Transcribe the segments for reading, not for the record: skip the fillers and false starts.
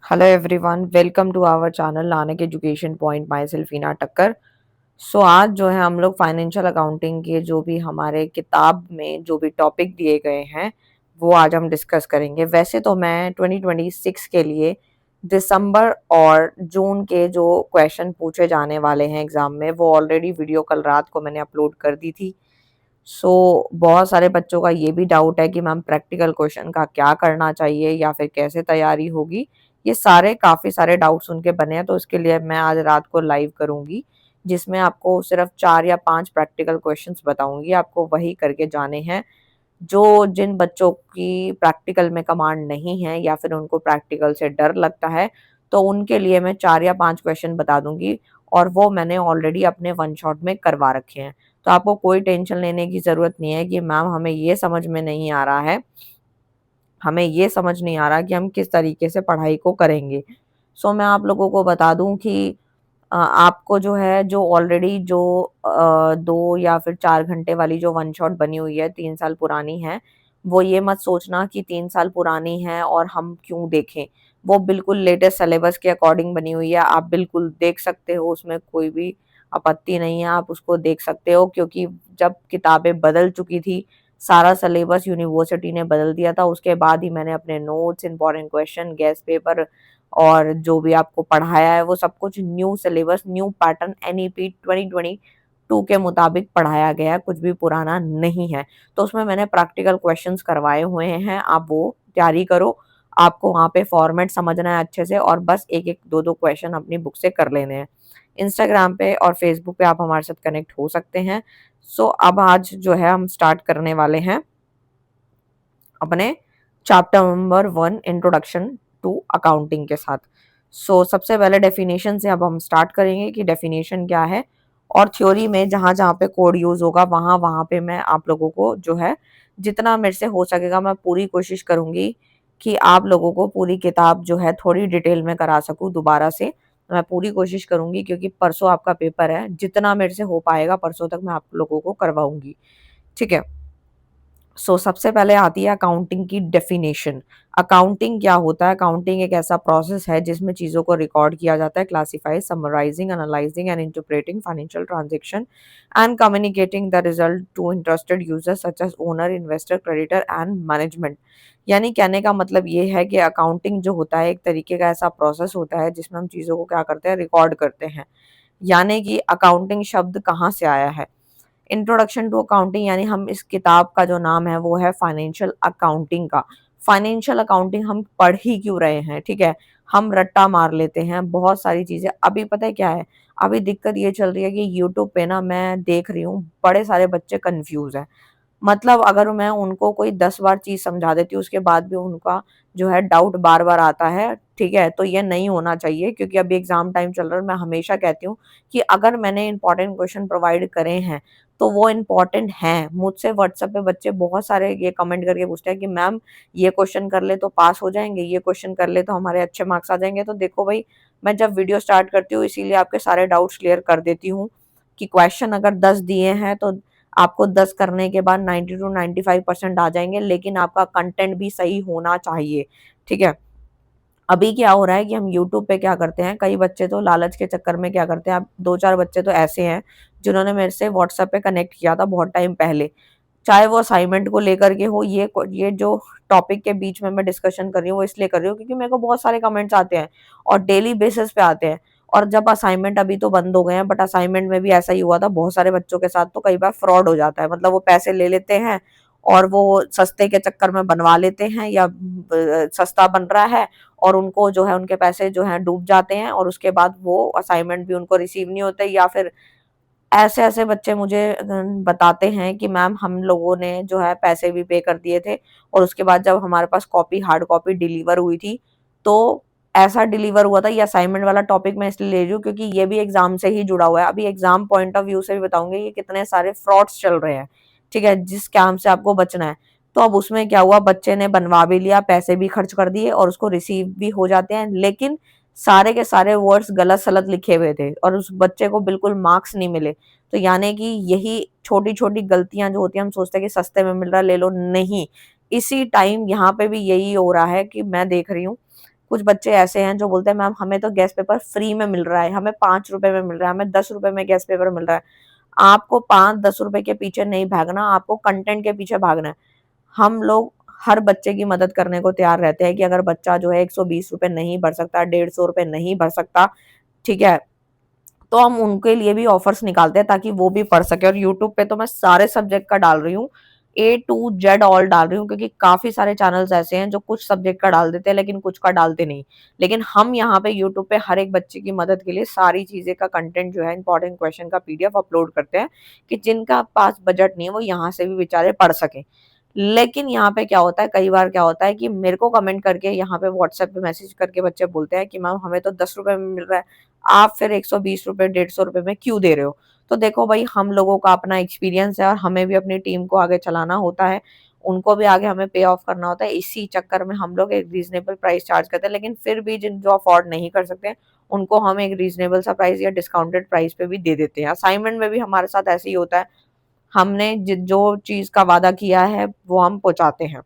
Hello everyone, welcome to our channel Nanak education point. Myself Heena Takkar. आज जो है हम लोग फाइनेंशियल अकाउंटिंग के जो भी हमारे किताब में जो भी टॉपिक दिए गए हैं वो आज हम डिस्कस करेंगे। वैसे तो मैं 2026 के लिए दिसंबर और जून के जो क्वेश्चन पूछे जाने वाले हैं एग्जाम में वो ऑलरेडी वीडियो कल रात को मैंने अपलोड कर दी थी। बहुत सारे बच्चों का ये भी डाउट है कि मैम प्रैक्टिकल क्वेश्चन का क्या करना चाहिए या फिर कैसे तैयारी होगी। ये सारे काफ़ी सारे डाउट्स उनके बने हैं, तो इसके लिए मैं आज रात को लाइव करूँगी जिसमें आपको सिर्फ 4 या 5 प्रैक्टिकल क्वेश्चंस बताऊँगी, आपको वही करके जाने हैं। जिन बच्चों की प्रैक्टिकल में कमांड नहीं है या फिर उनको प्रैक्टिकल से डर लगता है, तो उनके लिए मैं 4 या 5 क्वेश्चन बता दूँगी और वो मैंने ऑलरेडी अपने वन शॉट में करवा रखे हैं। तो आपको कोई टेंशन लेने की ज़रूरत नहीं है कि मैम हमें ये समझ नहीं आ रहा कि हम किस तरीके से पढ़ाई को करेंगे। मैं आप लोगों को बता दूँ कि आपको जो है जो ऑलरेडी 2 या फिर 4 घंटे वाली जो वन शॉट बनी हुई है 3 साल पुरानी है, वो ये मत सोचना कि 3 साल पुरानी है और हम क्यों देखें। वो बिल्कुल लेटेस्ट सिलेबस के अकॉर्डिंग बनी हुई है, आप बिल्कुल देख सकते हो, उसमें कोई भी आपत्ति नहीं है, आप उसको देख सकते हो क्योंकि जब किताबें बदल चुकी थी, सारा सिलेबस यूनिवर्सिटी ने बदल दिया था, उसके बाद ही मैंने अपने notes, important question, guest paper और जो भी आपको पढ़ाया है वो सब कुछ new syllabus, new pattern NEP 2022 के मुताबिक पढ़ाया गया है, कुछ भी पुराना नहीं है। तो उसमें मैंने प्रैक्टिकल क्वेश्चंस करवाए हुए हैं, आप वो तैयारी करो। आपको वहाँ पे फॉर्मेट समझना है अच्छे से और बस एक-एक, दो-दो क्वेश्चन अपनी बुक से कर लेने हैं। इंस्टाग्राम पे और फेसबुक पे आप हमारे साथ कनेक्ट हो सकते हैं। अब आज जो है हम स्टार्ट करने वाले हैं अपने chapter number 1 introduction to accounting के साथ। सबसे पहले डेफिनेशन से अब हम स्टार्ट करेंगे कि डेफिनेशन क्या है और थ्योरी में जहाँ-जहाँ पे कोड यूज़ होगा वहाँ-वहाँ पे मैं आप लोगों को जो है जितना मेरे से हो सकेगा मैं पूरी कोशिश करूँगी कि आप लोगों को पूरी किताब जो है थोड़ी डिटेल में करा सकूँ दोबारा से। मैं पूरी कोशिश करूँगी क्योंकि परसों आपका पेपर है, जितना मेरे से हो पाएगा परसों तक मैं आप लोगों को करवाऊँगी। ठीक है? सबसे पहले आती है अकाउंटिंग की डेफिनेशन। अकाउंटिंग क्या होता है? अकाउंटिंग एक ऐसा प्रोसेस है जिसमें चीज़ों को रिकॉर्ड किया जाता है, classify, summarising, analysing and interpreting financial transaction and communicating the result to interested users such as owner, investor, creditor and management. यानी कहने का मतलब ये है कि अकाउंटिंग जो होता है एक तरीके का ऐसा प्रोसेस होता है जिसमें हम चीज़ों को क्या करते हैं, रिकॉर्ड करते हैं। यानी कि अकाउंटिंग शब्द कहाँ से आया है? इंट्रोडक्शन टू अकाउंटिंग, यानी हम इस किताब का जो नाम है वो है फाइनेंशियल अकाउंटिंग का। फाइनेंशियल अकाउंटिंग हम पढ़ ही क्यों रहे हैं, ठीक है? हम रट्टा मार लेते हैं बहुत सारी चीजें। अभी पता है क्या है, अभी दिक्कत ये चल रही है कि यूट्यूब पे ना मैं देख रही हूँ बड़े सारे बच्चे कंफ्यूज हैं। मतलब अगर मैं उनको कोई 10 बार चीज़ समझा देती हूँ, उसके बाद भी उनका जो है डाउट बार-बार आता है, ठीक है? तो ये नहीं होना चाहिए क्योंकि अभी एग्ज़ाम टाइम चल रहा है और मैं हमेशा कहती हूँ कि अगर मैंने इम्पोर्टेंट क्वेश्चन प्रोवाइड करे हैं, तो वो इम्पोर्टेंट हैं। मुझसे व्हाट्सएप पे बच्चे बहुत सारे ये कमेंट करके पूछते हैं कि मैम ये क्वेश्चन कर ले तो पास हो जाएँगे, ये क्वेश्चन कर ले तो हमारे अच्छे मार्क्स आ जाएँगे। तो देखो भई, मैं जब वीडियो स्टार्ट करती हूँ इसीलिए आपके सारे डाउट्स क्लियर कर देती हूँ कि क्वेश्चन अगर 10 दिए हैं तो आपको 10 करने के बाद 90 टू 95% आ जाएँगे, लेकिन आपका कंटेंट भी सही होना चाहिए, ठीक है? अभी क्या हो रहा है कि हम यूट्यूब पे क्या करते हैं, कई बच्चे तो लालच के चक्कर में क्या करते हैं, अब 2-4 बच्चे तो ऐसे हैं, जिन्होंने मेरे से व्हाट्सएप पे कनेक्ट किया था बहुत टाइम पहले। चाहे वो असाइनमेंट को लेकर के हो, ये जो टॉपिक के बीच में मैं डिस्कशन कर रही हूँ, वो इसलिए कर रही हूँ क्योंकि मेरे को बहुत सारे कमेंट्स आते हैं और डेली बेसिस पे आते हैं। और जब असाइनमेंट अभी तो बंद हो गए हैं, बट असाइनमेंट में भी ऐसा ही हुआ था बहुत सारे बच्चों के साथ, तो कई बार फ्रॉड हो जाता है। मतलब वो पैसे ले लेते हैं और वो सस्ते के चक्कर में बनवा लेते हैं या सस्ता बन रहा है और उनको जो है उनके पैसे जो हैं डूब जाते हैं और उसके बाद वो असाइनमेंट भी उनको रिसीव नहीं होते, या फिर ऐसे-ऐसे बच्चे मुझे बताते हैं कि मैम हम लोगों ने जो है पैसे भी पे कर दिए थे और उसके बाद जब हमारे पास कॉपी, हार्ड कॉपी डिलीवर हुई थी, तो ऐसा डिलीवर हुआ था। ये असाइनमेंट वाला टॉपिक मैं इसलिए ले रही हूँ क्योंकि ये भी एग्ज़ाम से ही जुड़ा हुआ है। अभी एग्ज़ाम पॉइंट ऑफ व्यू से भी बताऊँगी कि कितने सारे फ्रॉड्स चल रहे हैं, ठीक है? जिस स्कैम से आपको बचना है। तो अब उसमें क्या हुआ, बच्चे ने बनवा भी लिया, पैसे भी खर्च कर दिए और उसको रिसीव भी हो जाते हैं, लेकिन सारे के सारे वर्ड्स गलत-सलत लिखे हुए थे और उस बच्चे को बिल्कुल मार्क्स नहीं मिले। तो यानी कि यही छोटी-छोटी गलतियाँ जो होती हैं, हम सोचते हैं कि सस्ते में मिल रहा है ले लो, नहीं। इसी टाइम यहाँ पे भी यही हो रहा है कि मैं देख रही हूँ कुछ बच्चे ऐसे हैं जो बोलते हैं मैम हमें तो गैस पेपर फ्री में मिल रहा है, हमें 5 रुपए में मिल रहा है, हमें 10 रुपए में गैस पेपर मिल रहा है। आपको 5-10 रुपए के पीछे नहीं भागना, आपको कंटेंट के पीछे भागना है। हम लोग हर बच्चे की मदद करने को तैयार रहते हैं कि अगर बच्चा जो है 120 रुपए नहीं भर सकता, 150 रुपए नहीं भर सकता, ठीक है, तो हम उनके लिए भी ऑफर्स निकालते हैं ताकि वो भी पढ़ सके। और यूट्यूब पे तो मैं सारे सब्जेक्ट का डाल रही हूँ, A to Z ऑल डाल रही हूँ, क्योंकि काफी सारे चैनल्स ऐसे हैं जो कुछ सब्जेक्ट का डाल देते हैं लेकिन कुछ का डालते नहीं। लेकिन हम यहाँ पे यूट्यूब पे हर एक बच्चे की मदद के लिए सारी चीजें का कंटेंट जो है, इंपॉर्टेंट क्वेश्चन का PDF अपलोड करते हैं कि जिनका पास बजट नहीं है वो यहाँ से भी बेचारे पढ़ सके। लेकिन यहाँ पे क्या होता है, कई बार क्या होता है कि मेरे को कमेंट करके यहाँ पे व्हाट्सएप पे मैसेज करके बच्चे बोलते हैं कि मैम हमें तो 10 रुपए में मिल रहा है, आप फिर 120 रुपए 150 रुपए में क्यों दे रहे हो। तो देखो भाई, हम लोगों का अपना एक्सपीरियंस है और हमें भी अपनी टीम को आगे चलाना होता है, उनको भी आगे हमें पे ऑफ करना होता है। इसी चक्कर में हम लोग एक रीजनेबल प्राइस चार्ज करते हैं, लेकिन फिर भी जिन जो अफोर्ड नहीं कर सकते उनको हम एक रीजनेबल सा प्राइस या डिस्काउंटेड प्राइस पे भी दे देते हैं। असाइनमेंट में भी हमारे साथ ऐसे ही होता है, हमने जो चीज का वादा किया है वो हम पहुंचाते हैं।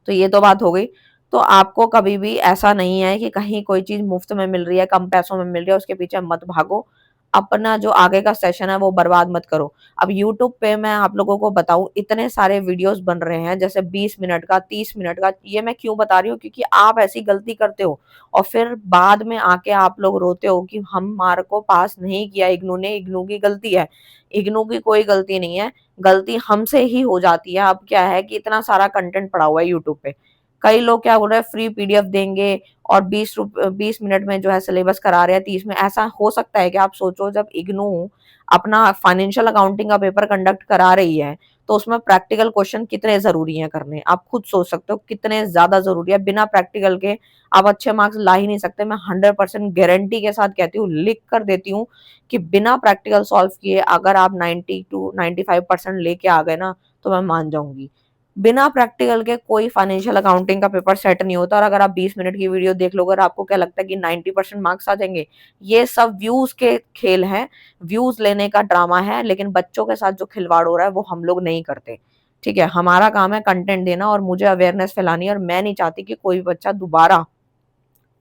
तो ये तो बात हो गई। तो आपको कभी भी ऐसा नहीं है कि कहीं कोई चीज मुफ्त में मिल रही है, कम पैसों में मिल रही है, उसके पीछे मत भागो। अपना जो आगे का सेशन है वो बर्बाद मत करो। अब यूट्यूब पे मैं आप लोगों को बताऊं, इतने सारे वीडियोस बन रहे हैं, जैसे 20 मिनट का, 30 मिनट का। ये मैं क्यों बता रही हूँ, क्योंकि आप ऐसी गलती करते हो और फिर बाद में आके आप लोग रोते हो कि हम मार्क को पास नहीं किया इग्नू ने, इग्नू की गलती है। इग्नू की कोई गलती नहीं है, गलती हमसे ही हो जाती है। अब क्या है कि इतना सारा कंटेंट पड़ा हुआ है यूट्यूब पे, कई लोग क्या बोल रहे हैं फ्री PDF देंगे और 20 मिनट में जो है सिलेबस करा रहे हैं 30 में। ऐसा हो सकता है कि आप सोचो, जब इग्नू अपना फाइनेंशियल अकाउंटिंग का पेपर कंडक्ट करा रही है तो उसमें प्रैक्टिकल क्वेश्चन कितने जरूरी हैं करने, आप खुद सोच सकते हो कितने ज्यादा जरूरी है। बिना प्रैक्टिकल के आप अच्छे मार्क्स ला ही नहीं सकते। मैं 100% गारंटी के साथ कहती हूँ, लिख कर देती हूँ कि बिना प्रैक्टिकल सॉल्व किए अगर आप 90 to 95% लेके आ गए ना तो मैं मान जाऊंगी। बिना प्रैक्टिकल के कोई फाइनेंशियल अकाउंटिंग का पेपर सेट नहीं होता। और अगर आप 20 मिनट की वीडियो देख लोगे और आपको क्या लगता है कि 90% मार्क्स आ जाएंगे, ये सब व्यूज के खेल है, व्यूज लेने का ड्रामा है। लेकिन बच्चों के साथ जो खिलवाड़ हो रहा है वो हम लोग नहीं करते, ठीक है। हमारा काम है कंटेंट देना और मुझे अवेयरनेस फैलानी है, और मैं नहीं चाहती कि कोई बच्चा दोबारा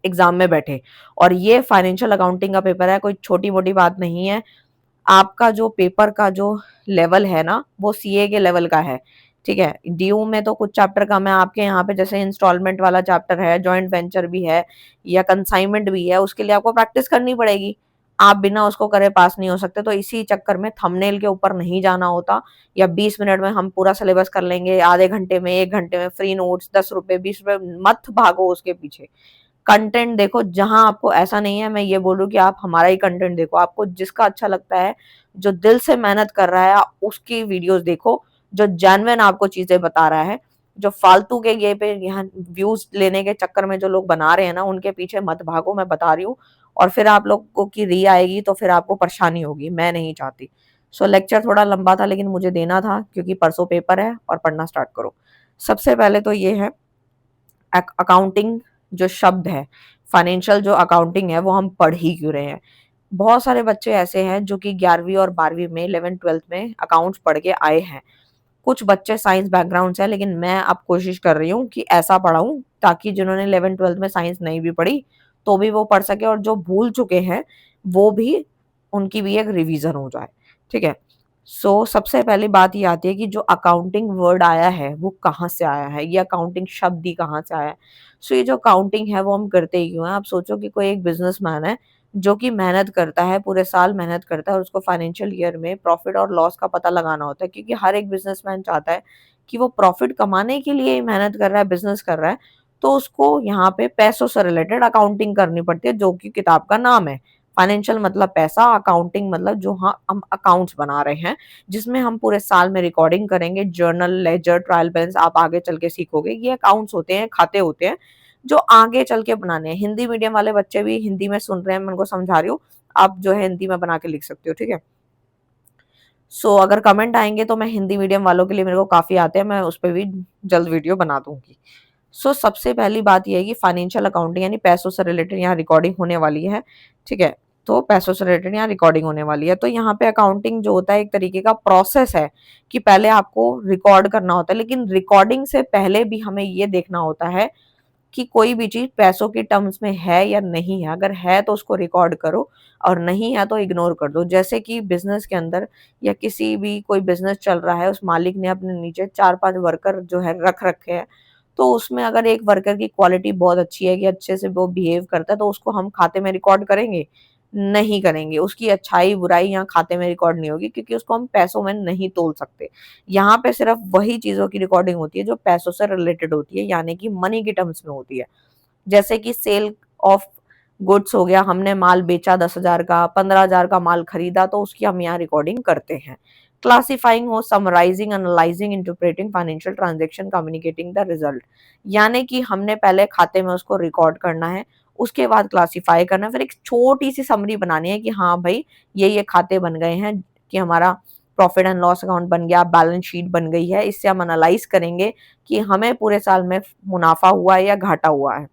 एग्जाम में बैठे। और ये फाइनेंशियल अकाउंटिंग का पेपर है, कोई छोटी मोटी बात नहीं है। आपका जो पेपर का जो लेवल है ना वो CA के लेवल का है, ठीक है। DU में तो कुछ चैप्टर कम है आपके यहाँ पे, जैसे इंस्टॉलमेंट वाला चैप्टर है, जॉइंट वेंचर भी है या कंसाइनमेंट भी है, उसके लिए आपको प्रैक्टिस करनी पड़ेगी। आप बिना उसको करे पास नहीं हो सकते। तो इसी चक्कर में थंबनेल के ऊपर नहीं जाना होता, या 20 मिनट में हम पूरा सिलेबस कर लेंगे, आधे घंटे में, 1 घंटे में फ्री नोट्स 10 रुपए 20 रुपए, मत भागो उसके पीछे। कंटेंट देखो जहां आपको, ऐसा नहीं है मैं ये बोलूं कि आप हमारा ही कंटेंट देखो, आपको जिसका अच्छा लगता है, जो दिल से मेहनत कर रहा है उसकी वीडियोस देखो, जो जेन्युइन आपको चीजें बता रहा है। जो फालतू के ये पे यहाँ व्यूज लेने के चक्कर में जो लोग बना रहे हैं ना, उनके पीछे मत भागो, मैं बता रही हूँ। और फिर आप लोगों की री आएगी तो फिर आपको परेशानी होगी, मैं नहीं चाहती। सो लेक्चर थोड़ा लंबा था लेकिन मुझे देना था, क्योंकि परसों पेपर है और पढ़ना स्टार्ट करो। सबसे पहले तो ये है, अकाउंटिंग जो शब्द है, फाइनेंशियल जो अकाउंटिंग है वो हम पढ़ ही क्यों रहे हैं। बहुत सारे बच्चे ऐसे हैं जो कि 11वीं और 12वीं में, 11th 12th में अकाउंट्स पढ़ के आए हैं। कुछ बच्चे साइंस बैकग्राउंड से है, लेकिन मैं अब कोशिश कर रही हूँ कि ऐसा पढ़ाऊं ताकि जिन्होंने 11th 12th में साइंस नहीं भी पढ़ी तो भी वो पढ़ सके, और जो भूल चुके हैं वो भी, उनकी भी एक रिवीजन हो जाए, ठीक है। सो सबसे पहली बात ये आती है कि जो अकाउंटिंग वर्ड आया है वो कहाँ से आया है, ये अकाउंटिंग शब्द ही कहाँ से आया है। सो ये जो अकाउंटिंग है वो हम करते ही क्यों हैं। आप सोचो कि कोई एक बिजनेसमैन है जो कि मेहनत करता है, पूरे साल मेहनत करता है, और उसको फाइनेंशियल ईयर में प्रॉफिट और लॉस का पता लगाना होता है, क्योंकि हर एक बिजनेसमैन चाहता है कि वो प्रॉफिट कमाने के लिए मेहनत कर रहा है, बिजनेस कर रहा है, तो उसको यहाँ पे पैसों से रिलेटेड अकाउंटिंग करनी पड़ती है, जो कि किताब का नाम है। फाइनेंशियल मतलब पैसा, अकाउंटिंग मतलब जो हाँ हम अकाउंट्स बना रहे हैं, जिसमें हम पूरे साल में रिकॉर्डिंग करेंगे, जर्नल, लेजर, ट्रायल बैलेंस, आप आगे चल के सीखोगे। ये अकाउंट्स होते हैं, खाते होते हैं जो आगे चल के बनाने हैं। हिंदी मीडियम वाले बच्चे भी हिंदी में सुन रहे हैं, मैं उनको समझा रही हूँ, आप जो है हिंदी में बना के लिख सकते हो, ठीक है। सो अगर कमेंट आएंगे तो मैं हिंदी मीडियम वालों के लिए, मेरे को काफी आते हैं, मैं उस पर भी जल्द वीडियो बना दूंगी। सो सबसे पहली बात यह है कि फाइनेंशियल अकाउंटिंग यानी पैसों से रिलेटेड यहाँ रिकॉर्डिंग होने वाली है, ठीक है। तो पैसों से रिलेटेड यहाँ रिकॉर्डिंग होने वाली है। तो यहाँ पे अकाउंटिंग जो होता है एक तरीके का प्रोसेस है कि पहले आपको रिकॉर्ड करना होता है, लेकिन रिकॉर्डिंग से पहले भी हमें ये देखना होता है कि कोई भी चीज पैसों के टर्म्स में है या नहीं है। अगर है तो उसको रिकॉर्ड करो और नहीं है तो इग्नोर कर दो। जैसे कि बिजनेस के अंदर या किसी भी कोई बिजनेस चल रहा है, उस मालिक ने अपने नीचे 4-5 वर्कर जो है रख रखे हैं, तो उसमें अगर एक वर्कर की क्वालिटी बहुत अच्छी है कि अच्छे से वो बिहेव करता है, तो उसको हम खाते में रिकॉर्ड करेंगे? नहीं करेंगे। उसकी अच्छाई बुराई यहाँ खाते में रिकॉर्ड नहीं होगी, क्योंकि उसको हम पैसों में नहीं तोल सकते। यहाँ पे सिर्फ वही चीजों की रिकॉर्डिंग होती है जो पैसों से रिलेटेड होती है, यानी कि मनी की टर्म्स में होती है। जैसे कि सेल ऑफ गुड्स हो गया, हमने माल बेचा 10,000 का, 15,000 का माल खरीदा, तो उसकी हम यहाँ रिकॉर्डिंग करते हैं। क्लासिफाइंग हो summarising, analysing, interpreting financial transaction, communicating the result, यानी कि हमने पहले खाते में उसको रिकॉर्ड करना है, उसके बाद क्लासिफाई करना है, फिर एक छोटी सी समरी बनानी है कि हाँ भाई ये खाते बन गए हैं, कि हमारा प्रॉफिट एंड लॉस अकाउंट बन गया, बैलेंस शीट बन गई है। इससे हम एनालाइज करेंगे कि हमें पूरे साल में मुनाफा हुआ है या घाटा हुआ है।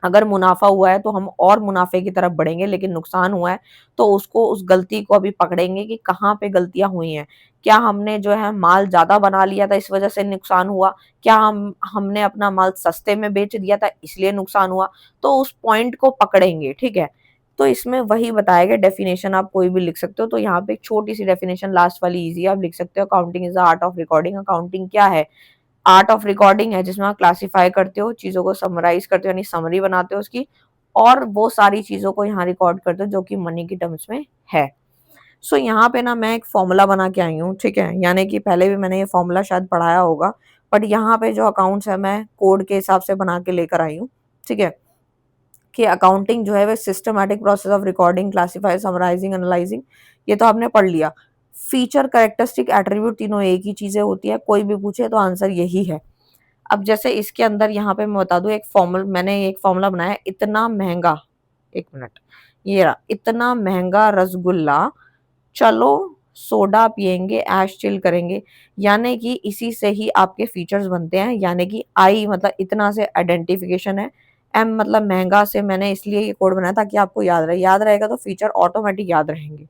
अगर मुनाफा हुआ है तो हम और मुनाफे की तरफ बढ़ेंगे, लेकिन नुकसान हुआ है तो उसको, उस गलती को अभी पकड़ेंगे कि कहाँ पे गलतियां हुई हैं। क्या हमने जो है माल ज्यादा बना लिया था इस वजह से नुकसान हुआ? क्या हमने अपना माल सस्ते में बेच दिया था इसलिए नुकसान हुआ? तो उस पॉइंट को पकड़ेंगे, ठीक है। तो इसमें वही बताया गया। डेफिनेशन आप कोई भी लिख सकते हो, तो यहाँ पे एक छोटी सी डेफिनेशन लास्ट वाली इजी आप लिख सकते हो। Accounting is the art of recording. Accounting क्या है? आर्ट ऑफ रिकॉर्डिंग है, जिसमें आप क्लासिफाई करते हो, चीजों को समराइज करते हो, यानी समरी बनाते हो उसकी, और वो सारी चीजों को यहाँ रिकॉर्ड करते हो जो कि मनी की टर्म्स में है। सो यहाँ पे ना मैं एक फॉर्मूला बना के आई हूँ, ठीक है। यानी कि पहले भी मैंने ये फॉर्मूला शायद पढ़ाया होगा, बट यहाँ पे जो अकाउंट्स है मैं कोड के हिसाब से बना के लेकर आई हूँ, ठीक है। कि अकाउंटिंग जो है वो systematic process of recording, classify, summarising, analysing, ये तो आपने पढ़ लिया। फीचर, कैरेक्टरिस्टिक, एट्रीब्यूट, तीनों एक ही चीजें होती है। कोई भी पूछे तो आंसर यही है। अब जैसे इसके अंदर यहाँ पे मैं बता दूं, एक फॉर्मूला, मैंने एक फॉर्मूला बनाया है, इतना महंगा, एक मिनट, ये रहा, इतना महंगा रसगुल्ला, चलो सोडा पियेंगे, ऐश चिल करेंगे। यानी कि इसी से ही आपके फीचर्स बनते हैं। यानी कि आई मतलब इतना से आइडेंटिफिकेशन है, एम मतलब महंगा से मैंने इसलिए ये कोड बनाया ताकि आपको याद रहे। याद रहेगा तो फीचर ऑटोमेटिक याद रहेंगे।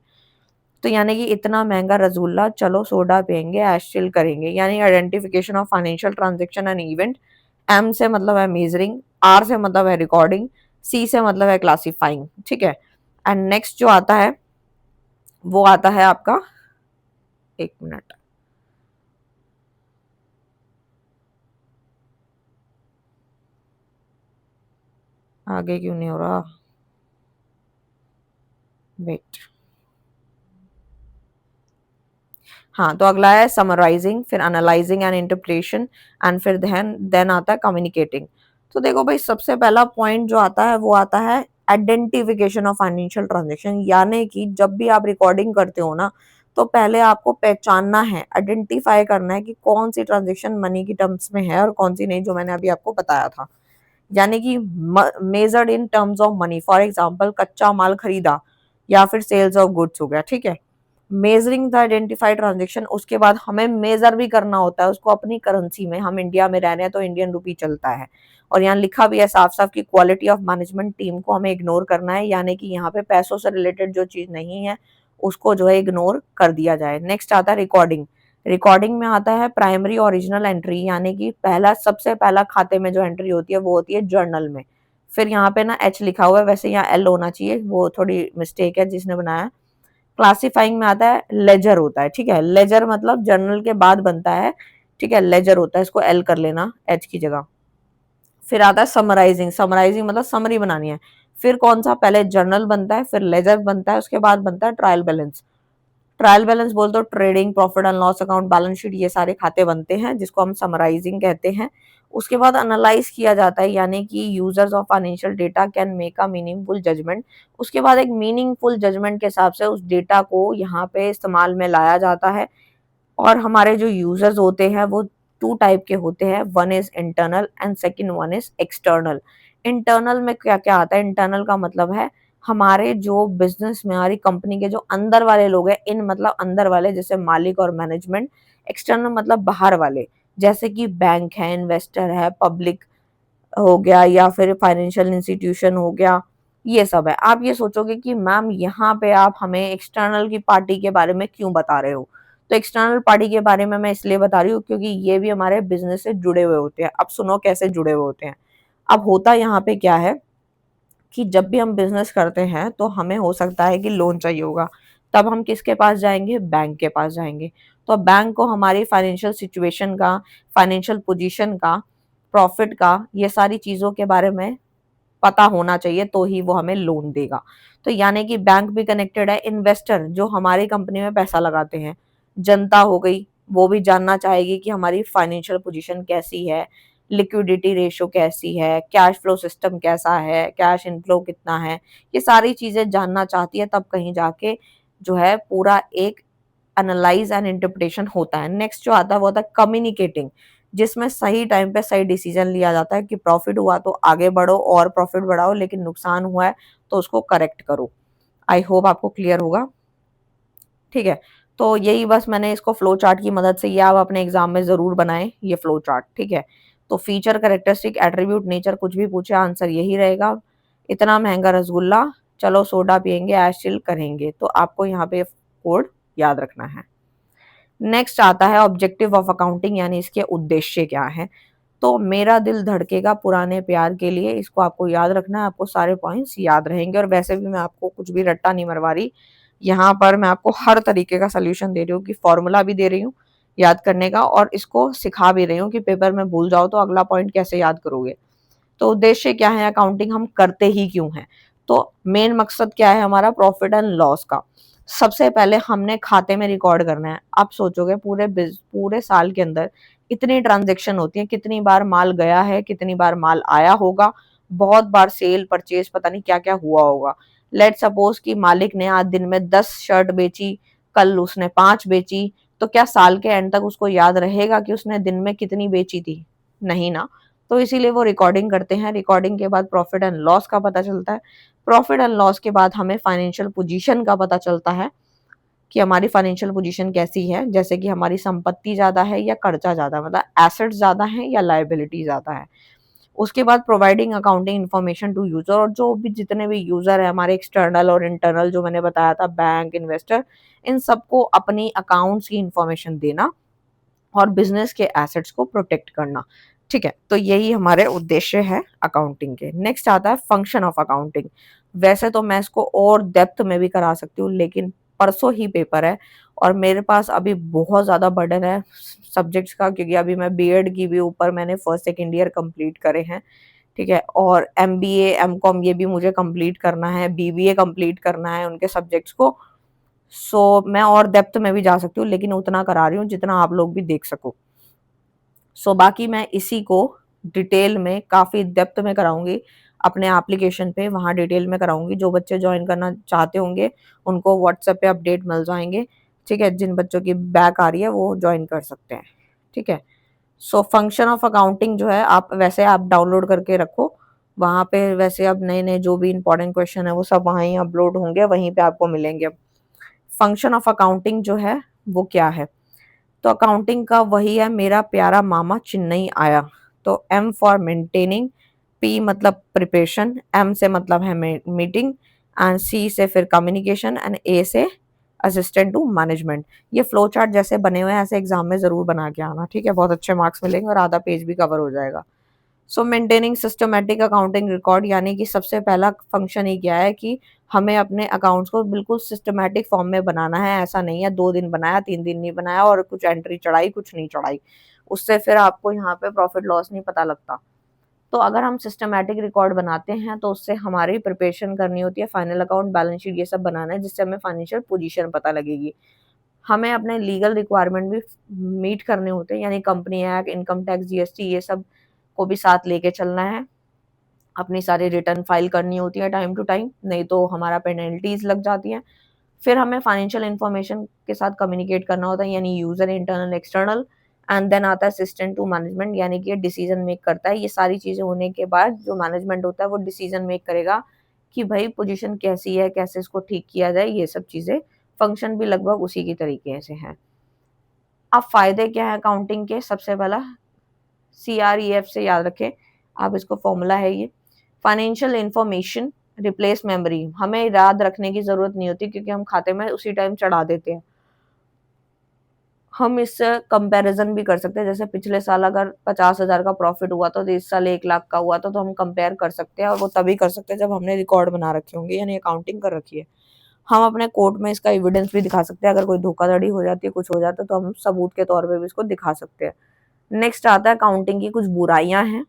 तो यानी कि इतना महंगा रसगुल्ला, चलो सोडा पियेंगे, ऐश चिल करेंगे, यानी identification of financial transaction and event. M से मतलब है मेजरिंग, आर से मतलब है रिकॉर्डिंग, सी से मतलब है क्लासिफाइंग, ठीक है। एंड नेक्स्ट जो आता है वो आता है आपका, एक मिनट, आगे क्यों नहीं हो रहा, वेट। हाँ, तो अगला है समराइजिंग, फिर एनालाइजिंग एंड इंटरप्रिटेशन, एंड फिर देन आता है कम्युनिकेटिंग। तो देखो भाई, सबसे पहला पॉइंट जो आता है वो आता है आइडेंटिफिकेशन ऑफ फाइनेंशियल ट्रांजेक्शन। यानी कि जब भी आप रिकॉर्डिंग करते हो ना, तो पहले आपको पहचानना है, आइडेंटिफाई करना है कि कौन सी ट्रांजेक्शन मनी की टर्म्स में है और कौन सी नहीं, जो मैंने अभी आपको बताया था। यानी कि measured in terms of money, for example कच्चा माल खरीदा या फिर सेल्स ऑफ गुड्स हो गया, ठीक है। मेजरिंग द आइडेंटिफाइड ट्रांजेक्शन, उसके बाद हमें मेजर भी करना होता है उसको अपनी करेंसी में। हम इंडिया में रह रहे हैं तो इंडियन रुपी चलता है, और यहाँ लिखा भी है साफ साफ कि क्वालिटी ऑफ मैनेजमेंट टीम को हमें इग्नोर करना है। यानी कि यहाँ पे पैसों से रिलेटेड जो चीज नहीं है उसको जो है इग्नोर कर दिया जाए। नेक्स्ट आता है रिकॉर्डिंग। रिकॉर्डिंग में आता है प्राइमरी ओरिजिनल एंट्री, यानी कि पहला, सबसे पहला खाते में जो एंट्री होती है वो होती है जर्नल में। फिर यहाँ पे ना एच लिखा हुआ है, वैसे यहाँ एल होना चाहिए, वो थोड़ी मिस्टेक है जिसने बनाया। क्लासिफाइंग में आता है लेजर होता है, ठीक है। लेजर मतलब जर्नल के बाद बनता है, ठीक है, लेजर होता है, इसको एल कर लेना एच की जगह। फिर आता है समराइजिंग। समराइजिंग मतलब समरी बनानी है। फिर कौन सा, पहले जर्नल बनता है, फिर लेजर बनता है, उसके बाद बनता है ट्रायल बैलेंस। ट्रायल बैलेंस बोल तो trading, profit and loss account, balance sheet, ये सारे खाते बनते हैं जिसको हम समराइजिंग कहते हैं। उसके बाद एनालाइज किया जाता है, यानी कि users of financial data can make a meaningful judgement. उसके बाद एक मीनिंगफुल जजमेंट के हिसाब से उस डेटा को यहाँ पे इस्तेमाल में लाया जाता है। और हमारे जो यूजर्स होते हैं वो टू टाइप के होते हैं, one is internal and second one is external. Internal में क्या क्या आता है? इंटरनल का मतलब है हमारे जो बिजनेस में, हमारी कंपनी के जो अंदर वाले लोग हैं, इन मतलब अंदर वाले जैसे मालिक और मैनेजमेंट। एक्सटर्नल मतलब बाहर वाले, जैसे कि बैंक है, इन्वेस्टर है, पब्लिक हो गया, या फिर फाइनेंशियल इंस्टीट्यूशन हो गया, ये सब है। आप ये सोचोगे कि मैम यहाँ पे आप हमें एक्सटर्नल की पार्टी के बारे में क्यों बता रहे हो? तो एक्सटर्नल पार्टी के बारे में मैं इसलिए बता रही हूँ क्योंकि ये भी हमारे बिजनेस से जुड़े हुए होते हैं। अब सुनो कैसे जुड़े हुए होते हैं। अब होता यहाँ पे क्या है कि जब भी हम बिजनेस करते हैं तो हमें हो सकता है कि लोन चाहिए होगा, तब हम किसके पास जाएंगे? बैंक के पास जाएंगे। तो बैंक को हमारी फाइनेंशियल सिचुएशन का, फाइनेंशियल पोजीशन का, प्रॉफिट का, ये सारी चीजों के बारे में पता होना चाहिए, तो ही वो हमें लोन देगा। तो यानी कि बैंक भी कनेक्टेड है, इन्वेस्टर जो हमारी कंपनी में पैसा लगाते हैं, जनता हो गई, वो भी जानना चाहेगी कि हमारी फाइनेंशियल पोजीशन कैसी है, लिक्विडिटी रेशो कैसी है, कैश फ्लो सिस्टम कैसा है, कैश इनफ्लो कितना है, ये सारी चीजें जानना चाहती है। तब कहीं जाके जो है पूरा एक एनालाइज एंड इंटरप्रिटेशन होता है। नेक्स्ट जो आता है वो होता है कम्युनिकेटिंग, जिसमें सही टाइम पे सही डिसीजन लिया जाता है कि प्रॉफिट हुआ तो आगे बढ़ो और प्रॉफिट बढ़ाओ, लेकिन नुकसान हुआ है तो उसको करेक्ट करो। आई होप आपको क्लियर होगा। ठीक है, तो यही बस मैंने इसको फ्लो चार्ट की मदद से, ये आप अपने एग्जाम में जरूर बनाएं ये फ्लो चार्ट। ठीक है, तो फीचर, कैरेक्टरिस्टिक, एट्रीब्यूट, नेचर, कुछ भी पूछे आंसर यही रहेगा। इतना महंगा रसगुल्ला, चलो सोडा पियेंगे, ऐश चिल करेंगे, तो आपको यहाँ पे कोड याद रखना है। नेक्स्ट आता है ऑब्जेक्टिव ऑफ अकाउंटिंग, यानी इसके उद्देश्य क्या है। तो मेरा दिल धड़केगा पुराने प्यार के लिए, इसको आपको याद रखना है, आपको सारे पॉइंट्स याद रहेंगे। और वैसे भी मैं आपको कुछ भी रट्टा नहीं मरवा रही, यहाँ पर मैं आपको हर तरीके का सोल्यूशन दे रही हूँ, कि फॉर्मूला भी दे रही हूँ याद करने का, और इसको सिखा भी रही हूँ कि पेपर में भूल जाओ तो अगला पॉइंट कैसे याद करोगे। तो उद्देश्य क्या है, अकाउंटिंग हम करते ही क्यों है? तो मेन मकसद क्या है हमारा? प्रॉफिट एंड लॉस का। सबसे पहले हमने खाते में रिकॉर्ड करना है। आप सोचोगे पूरे साल के अंदर इतनी ट्रांजेक्शन होती है, कितनी बार माल गया है, कितनी बार माल आया होगा, बहुत बार सेल परचेज पता नहीं क्या क्या हुआ होगा। लेट सपोज कि मालिक ने आज दिन में 10 शर्ट बेची, कल उसने 5 बेची, तो क्या साल के एंड तक उसको याद रहेगा कि उसने दिन में कितनी बेची थी? नहीं ना। तो इसीलिए वो रिकॉर्डिंग करते हैं। रिकॉर्डिंग के बाद प्रॉफिट एंड लॉस का पता चलता है। प्रॉफिट एंड लॉस के बाद हमें फाइनेंशियल पोजीशन का पता चलता है कि हमारी फाइनेंशियल पोजीशन कैसी है, जैसे कि हमारी संपत्ति ज्यादा है या कर्जा ज्यादा, मतलब एसेट्स ज्यादा है या लायबिलिटी ज्यादा है। उसके बाद providing accounting information to user, और जो भी जितने भी यूजर है हमारे, एक्सटर्नल और इंटरनल, जो मैंने बताया था, बैंक, इन्वेस्टर, इन सबको अपनी अकाउंट्स की इंफॉर्मेशन देना और बिजनेस के एसेट्स को प्रोटेक्ट करना। ठीक है, तो यही हमारे उद्देश्य है अकाउंटिंग के। नेक्स्ट आता है फंक्शन ऑफ अकाउंटिंग। वैसे तो मैं इसको और डेप्थ में भी करा सकती हूँ, लेकिन परसों ही पेपर है और मेरे पास अभी बहुत ज्यादा बर्डन है सब्जेक्ट्स का, क्योंकि अभी मैं बीएड की भी ऊपर मैंने फर्स्ट सेकेंड ईयर कंप्लीट करे हैं। ठीक है, और एमबीए, एमकॉम ये भी मुझे कंप्लीट करना है, बीबीए कंप्लीट करना है उनके सब्जेक्ट्स को। सो मैं और डेप्थ में भी जा सकती हूँ, लेकिन उतना करा रही हूँ जितना आप लोग भी देख सको। सो बाकी मैं इसी को डिटेल में काफी डेप्थ में कराऊंगी अपने एप्लीकेशन पे, वहां डिटेल में कराऊंगी। जो बच्चे ज्वाइन करना चाहते होंगे उनको व्हाट्सएप पे अपडेट मिल जाएंगे। ठीक है, जिन बच्चों की बैक आ रही है वो ज्वाइन कर सकते हैं। ठीक है, सो फंक्शन ऑफ अकाउंटिंग जो है, आप वैसे आप डाउनलोड करके रखो, वहां पे वैसे अब नए नए जो भी इंपॉर्टेंट क्वेश्चन है वो सब वहीं अपलोड होंगे, वहीं पे आपको मिलेंगे। फंक्शन ऑफ अकाउंटिंग जो है वो क्या है? तो अकाउंटिंग का वही है, मेरा प्यारा मामा चेन्नई आया। तो एम फॉर मेंटेनिंग, पी मतलब प्रिपरेशन, एम से मतलब है मीटिंग, एंड सी से फिर कम्युनिकेशन, एंड ए से असिस्टेंट टू मैनेजमेंट। ये फ्लो चार्ट जैसे बने हुए हैं ऐसे एग्जाम में जरूर बना के आना। ठीक है, बहुत अच्छे मार्क्स मिलेंगे और आधा पेज भी कवर हो जाएगा। सो मेंटेनिंग सिस्टमेटिक अकाउंटिंग रिकॉर्ड, यानी कि सबसे पहला फंक्शन ही क्या है कि हमें अपने अकाउंट्स को बिल्कुल सिस्टमेटिक फॉर्म में बनाना है। ऐसा नहीं है 2 दिन बनाया 3 दिन नहीं बनाया और कुछ एंट्री चढ़ाई कुछ नहीं चढ़ाई, उससे फिर आपको यहाँ पे प्रॉफिट लॉस नहीं पता लगता। तो अगर हम सिस्टमेटिक रिकॉर्ड बनाते हैं तो उससे हमारी प्रिपरेशन करनी होती है, फाइनल अकाउंट, बैलेंस शीट, ये सब बनाना है, जिससे हमें फाइनेंशियल पोजीशन पता लगेगी। हमें अपने लीगल रिक्वायरमेंट भी मीट करने होते हैं, यानी company act, income tax, GST, ये सब को भी साथ लेके चलना है। अपनी सारी रिटर्न फाइल करनी होती है टाइम टू टाइम, नहीं तो हमारा पेनल्टीज लग जाती हैं। फिर हमें फाइनेंशियल इंफॉर्मेशन के साथ कम्युनिकेट करना होता है, यानी user, internal, external, and then आता है असिस्टेंट टू मैनेजमेंट, यानी कि डिसीजन मेक करता है। ये सारी चीजें होने के बाद जो मैनेजमेंट होता है वो डिसीजन मेक करेगा कि भाई पोजीशन कैसी है, कैसे इसको ठीक किया जाए, ये सब चीजें। फंक्शन भी लगभग उसी की तरीके से है। अब फायदे क्या है अकाउंटिंग के? सबसे पहला CREF से याद रखें आप, इसको फॉर्मूला है ये, फाइनेंशियल इंफॉर्मेशन रिप्लेस मेमोरी। हमें याद रखने की जरूरत नहीं होती क्योंकि हम खाते में उसी टाइम चढ़ा देते हैं। हम इससे कंपैरिजन भी कर सकते हैं, जैसे पिछले साल अगर 50,000 का प्रॉफिट हुआ तो इस साल 1 लाख का हुआ तो हम कंपेयर कर सकते हैं, और वो तभी कर सकते हैं जब हमने रिकॉर्ड बना रखे होंगे, यानी अकाउंटिंग कर रखी है। हम अपने कोर्ट में इसका एविडेंस भी दिखा सकते हैं, अगर कोई धोखाधड़ी हो जाती है, कुछ हो जाता है, तो हम सबूत के तौर पे भी इसको दिखा सकते हैं। नेक्स्ट आता है अकाउंटिंग की कुछ बुराइयां हैं।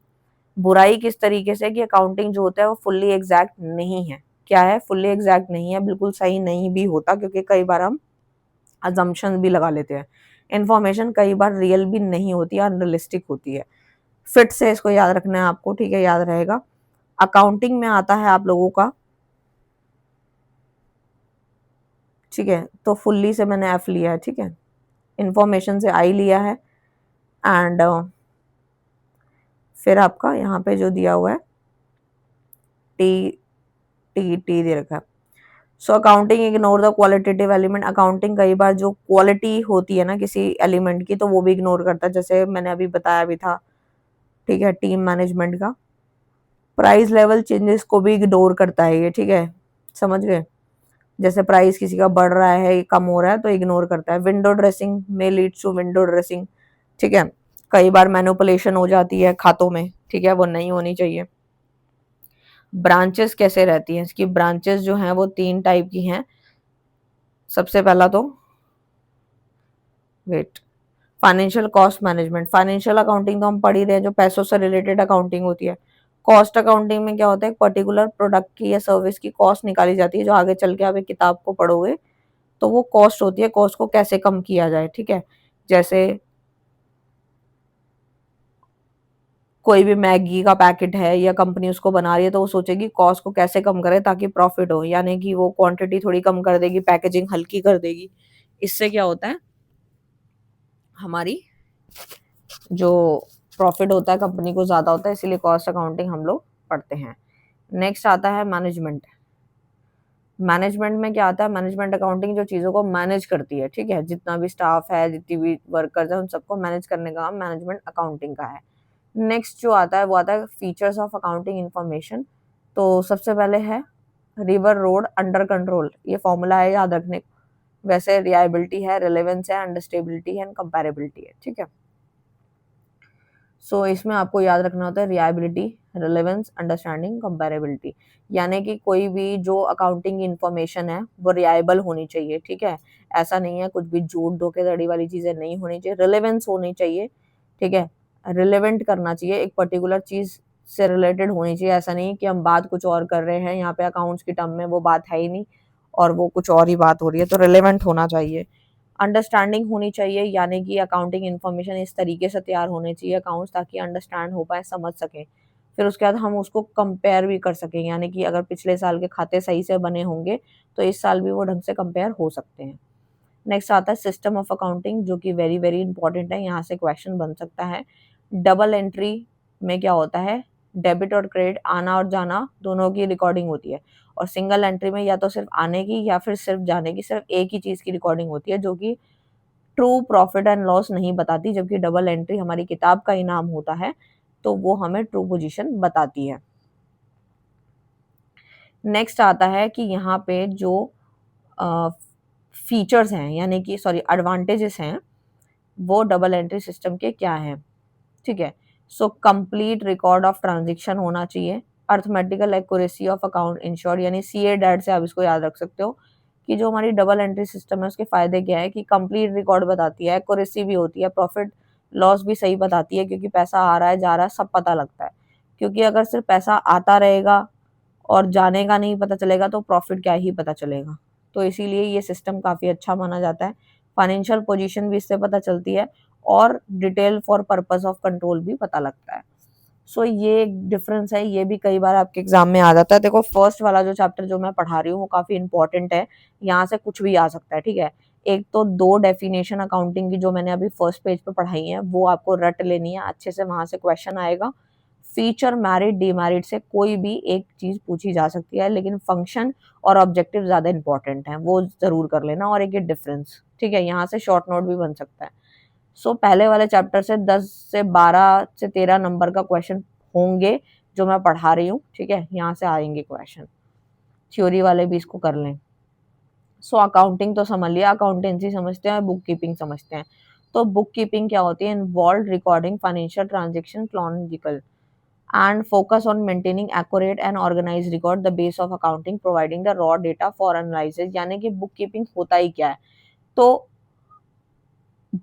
बुराई किस तरीके से कि अकाउंटिंग जो होता है वो फुल्ली एग्जैक्ट नहीं है। क्या है? फुल्ली एग्जैक्ट नहीं है, बिल्कुल सही नहीं भी होता, क्योंकि कई बार हम अजम्पशन भी लगा लेते हैं। इन्फॉर्मेशन कई बार रियल भी नहीं होती, अनरियलिस्टिक होती है। फिट से इसको याद रखना है आपको, ठीक है, याद रहेगा। अकाउंटिंग में आता है आप लोगों का, ठीक है, तो फुल्ली से मैंने एफ लिया है, ठीक है, इंफॉर्मेशन से आई लिया है, एंड फिर आपका यहाँ पे जो दिया हुआ है टी, टी दे रखा है। So accounting ignore the qualitative element. Accounting कई बार जो क्वालिटी होती है ना किसी एलिमेंट की, तो वो भी इग्नोर करता है, जैसे मैंने अभी बताया भी था, ठीक है, टीम मैनेजमेंट का। प्राइस लेवल चेंजेस को भी इग्नोर करता है ये, ठीक है, समझ गए। जैसे प्राइस किसी का बढ़ रहा है, कम हो रहा है, तो इग्नोर करता है। विंडो ड्रेसिंग में लीड्स टू विंडो ड्रेसिंग, ठीक है, कई बार मैनिपुलेशन हो जाती है खातों में, ठीक है, वो नहीं होनी चाहिए। ब्रांचेस कैसे रहती हैं इसकी? ब्रांचेस जो हैं वो 3 टाइप की हैं। सबसे पहला तो वेट, financial cost management. Financial accounting तो हम पढ़ ही रहे हैं, जो पैसों से रिलेटेड अकाउंटिंग होती है। कॉस्ट अकाउंटिंग में क्या होता है, एक पर्टिकुलर प्रोडक्ट की या सर्विस की कॉस्ट निकाली जाती है, जो आगे चल के आप एक किताब को पढ़ोगे तो वो कॉस्ट होती है, कॉस्ट को कैसे कम किया जाए, ठीक है। जैसे कोई भी मैगी का पैकेट है या कंपनी उसको बना रही है, तो वो सोचेगी कॉस्ट को कैसे कम करे ताकि प्रॉफिट हो, यानी कि वो क्वांटिटी थोड़ी कम कर देगी, पैकेजिंग हल्की कर देगी। इससे क्या होता है, हमारी जो प्रॉफिट होता है कंपनी को ज्यादा होता है, इसीलिए कॉस्ट अकाउंटिंग हम लोग पढ़ते हैं। नेक्स्ट आता है मैनेजमेंट। मैनेजमेंट में क्या आता है, मैनेजमेंट अकाउंटिंग जो चीजों को मैनेज करती है, ठीक है, जितना भी स्टाफ है, जितनी भी वर्कर्स है, उन सबको मैनेज करने का काम मैनेजमेंट अकाउंटिंग का है। नेक्स्ट जो आता है वो आता है फीचर्स ऑफ अकाउंटिंग इंफॉर्मेशन। तो सबसे पहले है रिवर रोड अंडर कंट्रोल, ये फॉर्मूला है, याद रखने। वैसे रिलायबिलिटी है, रिलेवेंस है, अंडरस्टेबिलिटी है एंड कंपैरेबिलिटी है, ठीक है। सो इसमें आपको याद रखना होता है रिलायबिलिटी, रिलेवेंस, अंडरस्टैंडिंग, कंपैरेबिलिटी। यानी कि कोई भी जो अकाउंटिंग इंफॉर्मेशन है वो रिलायबल होनी चाहिए, ठीक है। ऐसा नहीं है कुछ भी झूठ धोखेधड़ी वाली चीजें नहीं होनी चाहिए, रिलेवेंस होनी चाहिए, ठीक है, रिलेवेंट करना चाहिए, एक पर्टिकुलर चीज से रिलेटेड होनी चाहिए। ऐसा नहीं कि हम बात कुछ और कर रहे हैं यहाँ पे अकाउंट्स की टर्म में, वो बात है ही नहीं और वो कुछ और ही बात हो रही है, तो रिलेवेंट होना चाहिए। अंडरस्टैंडिंग होनी चाहिए, यानी कि अकाउंटिंग इन्फॉर्मेशन इस तरीके से तैयार होने चाहिए अकाउंट्स, ताकि अंडरस्टैंड हो पाए, समझ सकें। फिर उसके बाद हम उसको कंपेयर भी कर सकें, यानी कि अगर पिछले साल के खाते सही से बने होंगे तो इस साल भी वो ढंग से कंपेयर हो सकते हैं। नेक्स्ट आता है सिस्टम ऑफ अकाउंटिंग, जो कि वेरी वेरी इंपॉर्टेंट है, यहाँ से क्वेश्चन बन सकता है। डबल एंट्री में क्या होता है, डेबिट और क्रेडिट, आना और जाना दोनों की रिकॉर्डिंग होती है। और सिंगल एंट्री में या तो सिर्फ आने की या फिर सिर्फ जाने की, सिर्फ एक ही चीज की रिकॉर्डिंग होती है, जो कि ट्रू प्रॉफिट एंड लॉस नहीं बताती। जबकि डबल एंट्री हमारी किताब का इनाम होता है, तो वो हमें ट्रू पोजीशन बताती है। नेक्स्ट आता है कि यहाँ पे जो फीचर्स हैं, यानी कि सॉरी एडवांटेजेस हैं, वो डबल एंट्री सिस्टम के क्या हैं, ठीक है। So complete record of transaction होना चाहिए। Arithmetical accuracy of account insured, यानी सीए डैट से आप इसको याद रख सकते हो कि जो हमारी डबल एंट्री सिस्टम है उसके फायदे क्या है कि कंप्लीट रिकॉर्ड बताती है, एक्यूरेसी भी होती है, प्रॉफिट लॉस भी सही बताती है, क्योंकि पैसा आ रहा है जा रहा है सब पता लगता है। क्योंकि अगर सिर्फ पैसा आता रहेगा और जाने का नहीं पता चलेगा तो प्रॉफिट क्या ही पता चलेगा। तो इसीलिए ये सिस्टम काफी अच्छा माना जाता है। फाइनेंशियल पोजीशन भी इससे पता चलती है और detail for purpose of control भी पता लगता है। सो ये एक डिफरेंस है, ये भी कई बार आपके एग्जाम में आ जाता है। देखो फर्स्ट वाला जो चैप्टर जो मैं पढ़ा रही हूँ वो काफी इंपॉर्टेंट है, यहाँ से कुछ भी आ सकता है, ठीक है। एक तो 2 डेफिनेशन अकाउंटिंग की जो मैंने अभी फर्स्ट पेज पे पढ़ाई है वो आपको रट लेनी है अच्छे से, वहां से क्वेश्चन आएगा। फीचर, मेरिट, डीमेरिट से कोई भी एक चीज पूछी जा सकती है, लेकिन फंक्शन और ऑब्जेक्टिव ज्यादा इंपॉर्टेंट है, वो जरूर कर लेना। और एक ये डिफरेंस, ठीक है, यहाँ से शॉर्ट नोट भी बन सकता है। सो पहले वाले चैप्टर से 10 से 12 से 13 नंबर का क्वेश्चन होंगे जो मैं पढ़ा रही हूँ, ठीक है, यहाँ से आएंगे क्वेश्चन, थ्योरी वाले भी इसको कर लें। सो अकाउंटिंग तो समझ लिया, अकाउंटेंसी समझते हैं, बुक कीपिंग समझते हैं। तो बुक कीपिंग क्या होती है? Involve recording financial transaction chronological and focus on maintaining accurate and organized record the base of accounting providing the raw data for analysis। यानी कि बुक कीपिंग होता ही क्या है? तो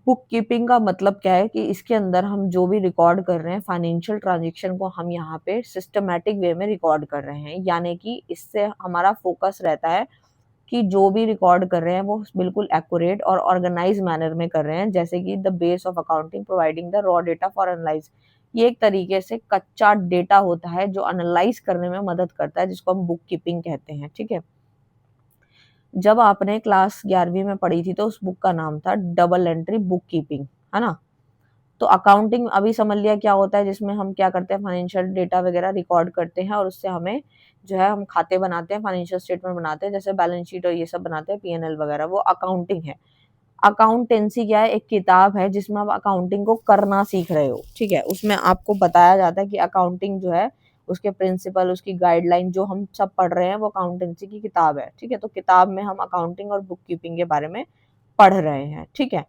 बुक कीपिंग का मतलब क्या है कि इसके अंदर हम जो भी रिकॉर्ड कर रहे हैं फाइनेंशियल ट्रांजेक्शन को हम यहाँ पे सिस्टमैटिक वे में रिकॉर्ड कर रहे हैं, यानी कि इससे हमारा फोकस रहता है कि जो भी रिकॉर्ड कर रहे हैं वो बिल्कुल एक्यूरेट और ऑर्गेनाइज मैनर में कर रहे हैं, जैसे कि the base of accounting providing the raw data for analyse. ये एक तरीके से कच्चा डेटा होता है जो एनालाइज करने में मदद करता है, जिसको हम बुक कीपिंग कहते हैं। ठीक है, जब आपने क्लास 11वीं में पढ़ी थी तो उस बुक का नाम था डबल एंट्री बुक कीपिंग, है ना। तो अकाउंटिंग अभी समझ लिया क्या होता है, जिसमें हम क्या करते हैं, फाइनेंशियल डेटा वगैरह रिकॉर्ड करते हैं और उससे हमें जो है हम खाते बनाते हैं, फाइनेंशियल स्टेटमेंट बनाते हैं, जैसे बैलेंस शीट और ये सब बनाते हैं, पीएनएल वगैरह, वो अकाउंटिंग है। अकाउंटेंसी क्या है? एक किताब है जिसमें आप अकाउंटिंग को करना सीख रहे हो। ठीक है, उसमें आपको बताया जाता है कि अकाउंटिंग जो है उसके प्रिंसिपल, उसकी गाइडलाइन जो हम सब पढ़ रहे हैं वो अकाउंटेंसी की किताब है। ठीक है, तो किताब में हम अकाउंटिंग और बुक कीपिंग के बारे में पढ़ रहे हैं। ठीक है,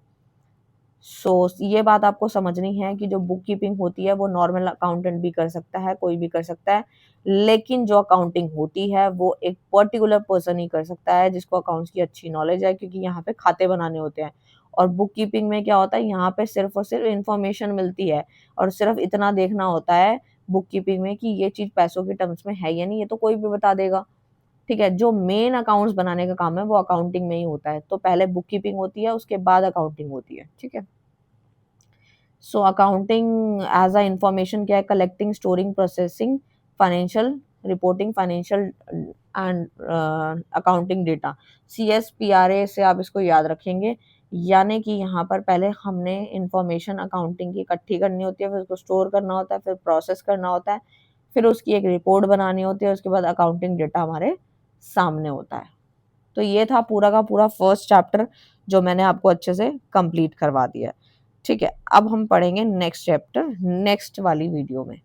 ये बात आपको समझनी है कि जो बुक कीपिंग होती है वो नॉर्मल अकाउंटेंट भी कर सकता है, कोई भी कर सकता है, लेकिन जो अकाउंटिंग होती है वो एक पर्टिकुलर पर्सन ही कर सकता है जिसको अकाउंट्स की अच्छी नॉलेज है, क्योंकि यहाँ पे खाते बनाने होते हैं। और बुक कीपिंग में क्या होता है, यहाँ पे सिर्फ और सिर्फ इंफॉर्मेशन मिलती है और सिर्फ इतना देखना होता है बुक कीपिंग में कि ये चीज पैसों के टर्म्स में है या नहीं, ये तो कोई भी बता देगा। ठीक है, जो मेन अकाउंट्स बनाने का काम है वो अकाउंटिंग में ही होता है। तो पहले बुक कीपिंग होती है, उसके बाद अकाउंटिंग होती है। ठीक है, so accounting as a information क्या है? Collecting, storing, processing financial reporting, financial and accounting data. CSPRA से आप इसको याद रखेंगे, यानी कि यहाँ पर पहले हमने इंफॉर्मेशन अकाउंटिंग की इकट्ठी करनी होती है, फिर उसको स्टोर करना होता है, फिर प्रोसेस करना होता है, फिर उसकी एक रिपोर्ट बनानी होती है, उसके बाद अकाउंटिंग डेटा हमारे सामने होता है। तो ये था पूरा का पूरा फर्स्ट चैप्टर जो मैंने आपको अच्छे से कंप्लीट करवा दिया। ठीक है, अब हम पढ़ेंगे नेक्स्ट चैप्टर नेक्स्ट वाली वीडियो में।